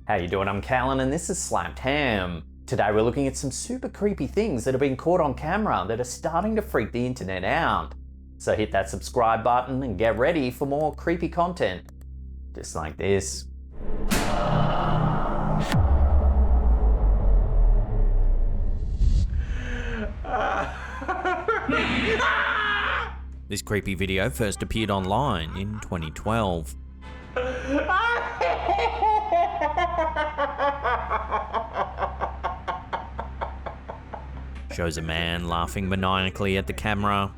How you doing? I'm Callan and this is Slapped Ham. Today we're looking at some super creepy things that have been caught on camera that are starting to freak the internet out. So hit that subscribe button and get ready for more creepy content. Just like this. This creepy video first appeared online in 2012. Shows a man laughing maniacally at the camera.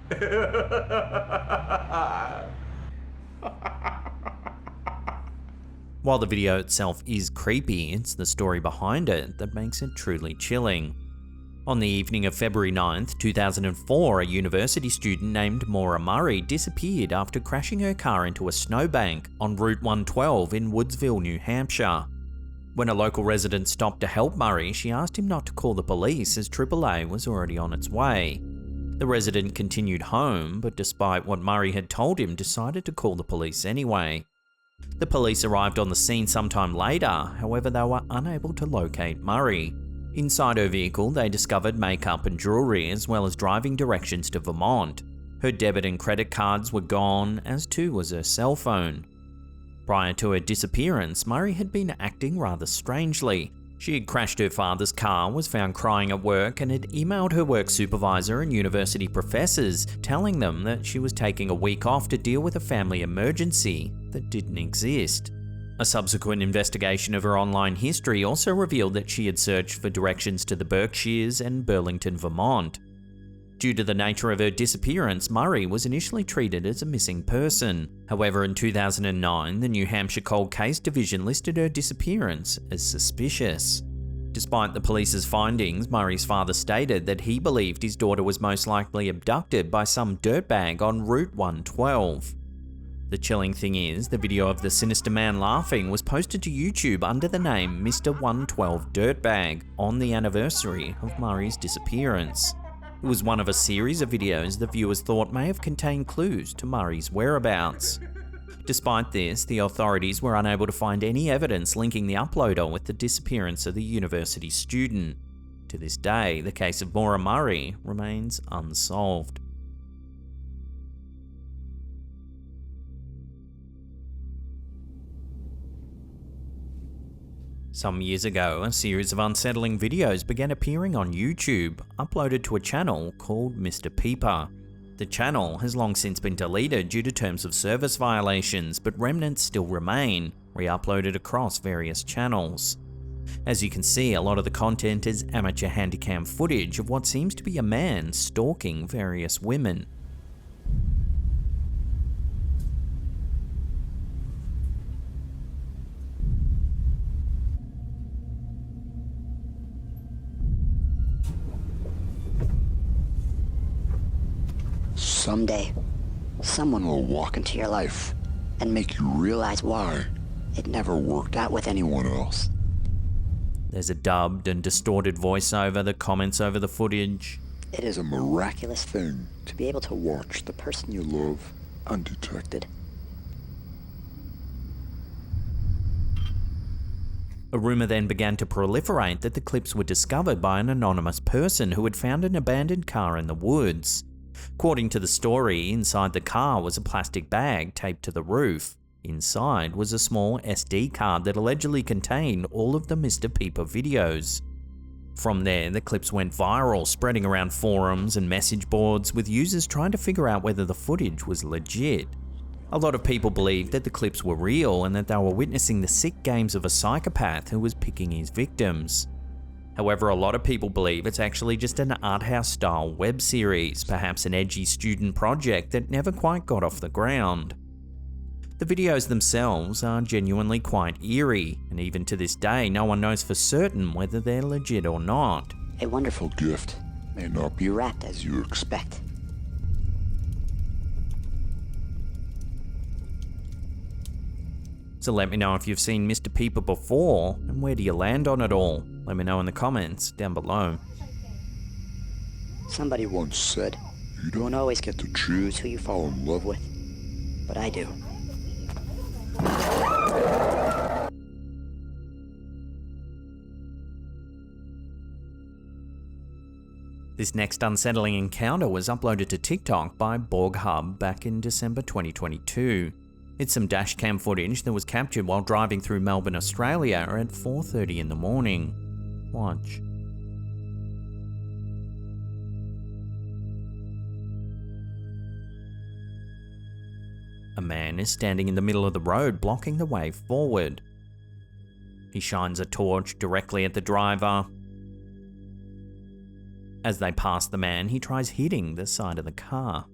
While the video itself is creepy, it's the story behind it that makes it truly chilling. On the evening of February 9th, 2004, a university student named Maura Murray disappeared after crashing her car into a snowbank on Route 112 in Woodsville, New Hampshire. When a local resident stopped to help Murray, she asked him not to call the police as AAA was already on its way. The resident continued home, but despite what Murray had told him, decided to call the police anyway. The police arrived on the scene sometime later, however they were unable to locate Murray. Inside her vehicle, they discovered makeup and jewellery as well as driving directions to Vermont. Her debit and credit cards were gone, as too was her cell phone. Prior to her disappearance, Murray had been acting rather strangely. She had crashed her father's car, was found crying at work, and had emailed her work supervisor and university professors, telling them that she was taking a week off to deal with a family emergency that didn't exist. A subsequent investigation of her online history also revealed that she had searched for directions to the Berkshires and Burlington, Vermont. Due to the nature of her disappearance, Murray was initially treated as a missing person. However, in 2009, the New Hampshire Cold Case Division listed her disappearance as suspicious. Despite the police's findings, Murray's father stated that he believed his daughter was most likely abducted by some dirtbag on Route 112. The chilling thing is, the video of the sinister man laughing was posted to YouTube under the name Mister 112 Dirtbag on the anniversary of Murray's disappearance. It was one of a series of videos the viewers thought may have contained clues to Murray's whereabouts. Despite this, the authorities were unable to find any evidence linking the uploader with the disappearance of the university student. To this day, the case of Maura Murray remains unsolved. Some years ago, a series of unsettling videos began appearing on YouTube, uploaded to a channel called Mister Peeper. The channel has long since been deleted due to terms of service violations, but remnants still remain, re-uploaded across various channels. As you can see, a lot of the content is amateur handycam footage of what seems to be a man stalking various women. Someday, someone will walk into your life and make you realize why it never worked out with anyone else. There's a dubbed and distorted voiceover that comments over the footage. It is a miraculous thing to be able to watch the person you love undetected. A rumour then began to proliferate that the clips were discovered by an anonymous person who had found an abandoned car in the woods. According to the story, inside the car was a plastic bag taped to the roof. Inside was a small SD card that allegedly contained all of the Mister Peeper videos. From there, the clips went viral, spreading around forums and message boards, with users trying to figure out whether the footage was legit. A lot of people believed that the clips were real and that they were witnessing the sick games of a psychopath who was picking his victims. However, a lot of people believe it's actually just an art house style web series, perhaps an edgy student project that never quite got off the ground. The videos themselves are genuinely quite eerie, and even to this day no one knows for certain whether they're legit or not. A wonderful gift may not be wrapped as you expect. So let me know if you've seen Mister Peeper before, and where do you land on it all? Let me know in the comments down below. Somebody once said, you don't always get to choose who you fall in love with, but I do. This next unsettling encounter was uploaded to TikTok by Borghub back in December 2022. It's some dashcam footage that was captured while driving through Melbourne, Australia at 4:30 in the morning. Watch. A man is standing in the middle of the road blocking the way forward. He shines a torch directly at the driver. As they pass the man, he tries hitting the side of the car.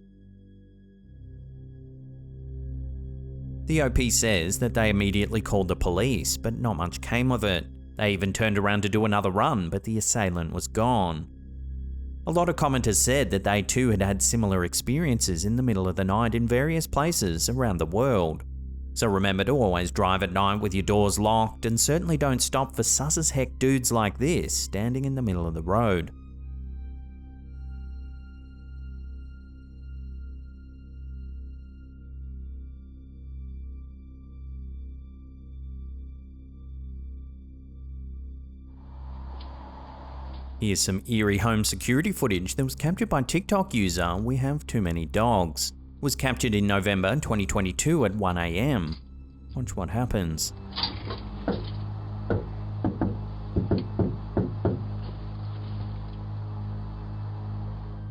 The OP says that they immediately called the police, but not much came of it. They even turned around to do another run, but the assailant was gone. A lot of commenters said that they too had had similar experiences in the middle of the night in various places around the world. So remember to always drive at night with your doors locked, and certainly don't stop for sus as heck dudes like this standing in the middle of the road. Here's some eerie home security footage that was captured by TikTok user We Have Too Many Dogs. It was captured in November 2022 at 1 AM. Watch what happens.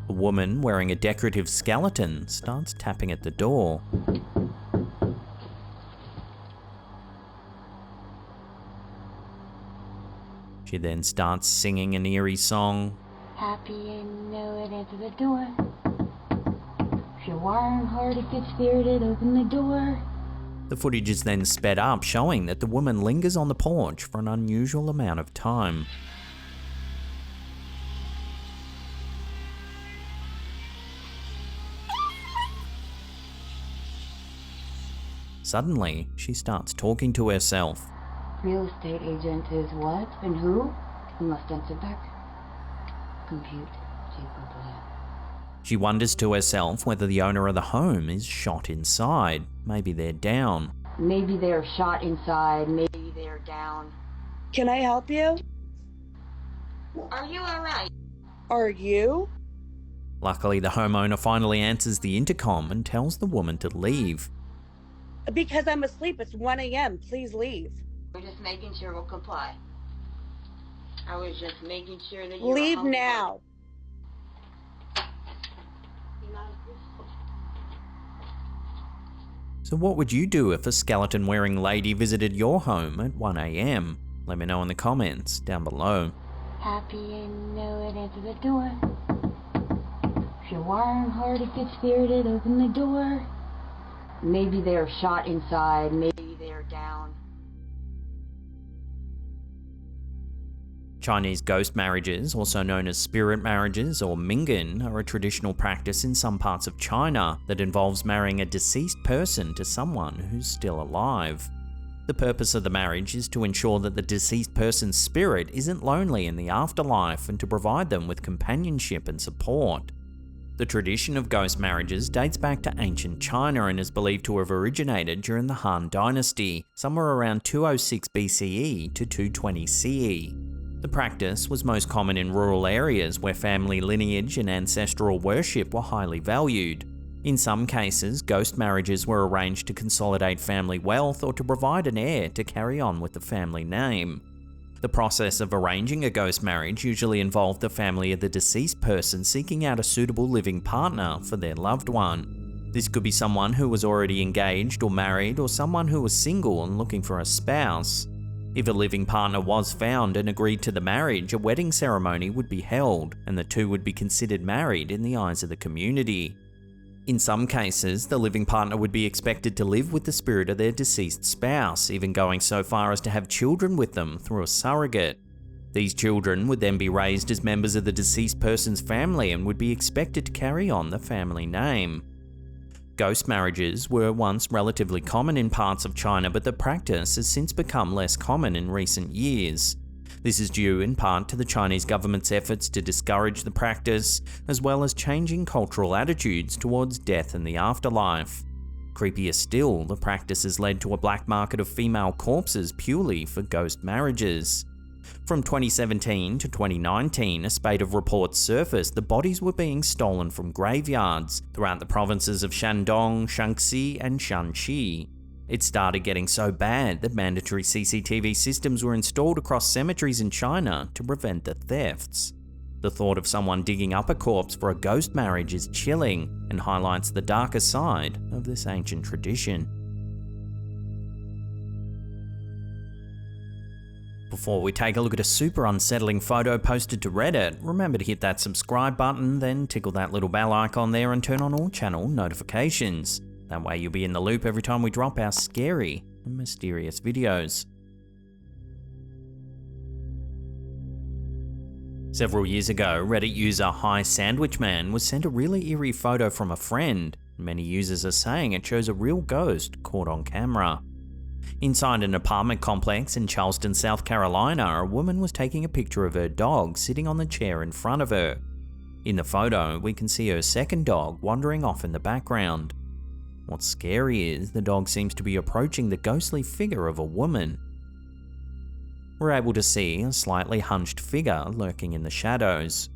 A woman wearing a decorative skeleton starts tapping at the door. She then starts singing an eerie song. Happy and know it, answer the door. If you're warm-hearted, good-spirited, open the door. The footage is then sped up, showing that the woman lingers on the porch for an unusual amount of time. Suddenly, she starts talking to herself. Real estate agent is what and who? You must answer back. Compute. She wonders to herself whether the owner of the home is shot inside. Maybe they're down. Maybe they're shot inside. Maybe they're down. Can I help you? Are you alright? Are you? Luckily, the homeowner finally answers the intercom and tells the woman to leave. Because I'm asleep. It's 1 AM. Please leave. We're just making sure we'll comply. I was just making sure that you leave now. So what would you do if a skeleton-wearing lady visited your home at 1 AM? Let me know in the comments down below. Happy and know it, answer the door. If you're warm-hearted, good-spirited, open the door. Maybe they're shot inside. Maybe they're down. Chinese ghost marriages, also known as spirit marriages or mingan, are a traditional practice in some parts of China that involves marrying a deceased person to someone who's still alive. The purpose of the marriage is to ensure that the deceased person's spirit isn't lonely in the afterlife and to provide them with companionship and support. The tradition of ghost marriages dates back to ancient China and is believed to have originated during the Han Dynasty, somewhere around 206 BCE to 220 CE. The practice was most common in rural areas where family lineage and ancestral worship were highly valued. In some cases, ghost marriages were arranged to consolidate family wealth or to provide an heir to carry on with the family name. The process of arranging a ghost marriage usually involved the family of the deceased person seeking out a suitable living partner for their loved one. This could be someone who was already engaged or married, or someone who was single and looking for a spouse. If a living partner was found and agreed to the marriage, a wedding ceremony would be held, and the two would be considered married in the eyes of the community. In some cases, the living partner would be expected to live with the spirit of their deceased spouse, even going so far as to have children with them through a surrogate. These children would then be raised as members of the deceased person's family and would be expected to carry on the family name. Ghost marriages were once relatively common in parts of China, but the practice has since become less common in recent years. This is due in part to the Chinese government's efforts to discourage the practice, as well as changing cultural attitudes towards death and the afterlife. Creepier still, the practice has led to a black market of female corpses purely for ghost marriages. From 2017 to 2019, a spate of reports surfaced that bodies were being stolen from graveyards throughout the provinces of Shandong, Shaanxi, and Shanxi. It started getting so bad that mandatory CCTV systems were installed across cemeteries in China to prevent the thefts. The thought of someone digging up a corpse for a ghost marriage is chilling and highlights the darker side of this ancient tradition. Before we take a look at a super unsettling photo posted to Reddit, remember to hit that subscribe button, then tickle that little bell icon there and turn on all channel notifications. That way you'll be in the loop every time we drop our scary and mysterious videos. Several years ago, Reddit user Hi Sandwich Man was sent a really eerie photo from a friend. Many users are saying it shows a real ghost caught on camera. Inside an apartment complex in Charleston, South Carolina, a woman was taking a picture of her dog sitting on the chair in front of her. In the photo, we can see her second dog wandering off in the background. What's scary is the dog seems to be approaching the ghostly figure of a woman. We're able to see a slightly hunched figure lurking in the shadows.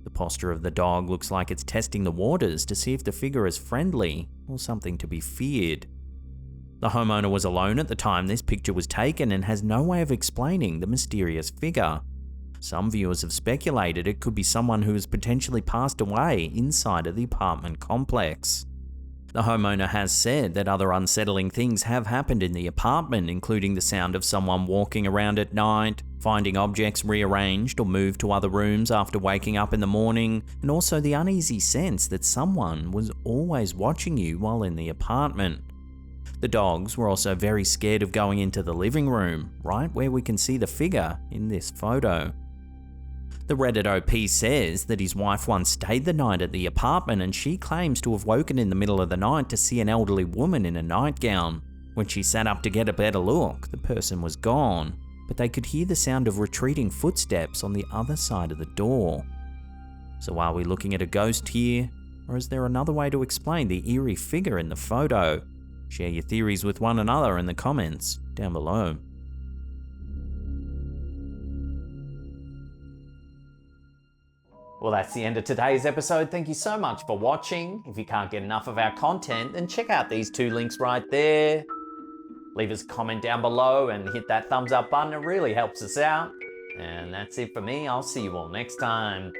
The posture of the dog looks like it's testing the waters to see if the figure is friendly or something to be feared. The homeowner was alone at the time this picture was taken and has no way of explaining the mysterious figure. Some viewers have speculated it could be someone who has potentially passed away inside of the apartment complex. The homeowner has said that other unsettling things have happened in the apartment, including the sound of someone walking around at night, finding objects rearranged or moved to other rooms after waking up in the morning, and also the uneasy sense that someone was always watching you while in the apartment. The dogs were also very scared of going into the living room, right where we can see the figure in this photo. The Reddit OP says that his wife once stayed the night at the apartment and she claims to have woken in the middle of the night to see an elderly woman in a nightgown. When she sat up to get a better look, the person was gone, but they could hear the sound of retreating footsteps on the other side of the door. So are we looking at a ghost here, or is there another way to explain the eerie figure in the photo? Share your theories with one another in the comments down below. Well, that's the end of today's episode. Thank you so much for watching. If you can't get enough of our content, then check out these two links right there. Leave us a comment down below and hit that thumbs up button. It really helps us out. And that's it for me. I'll see you all next time.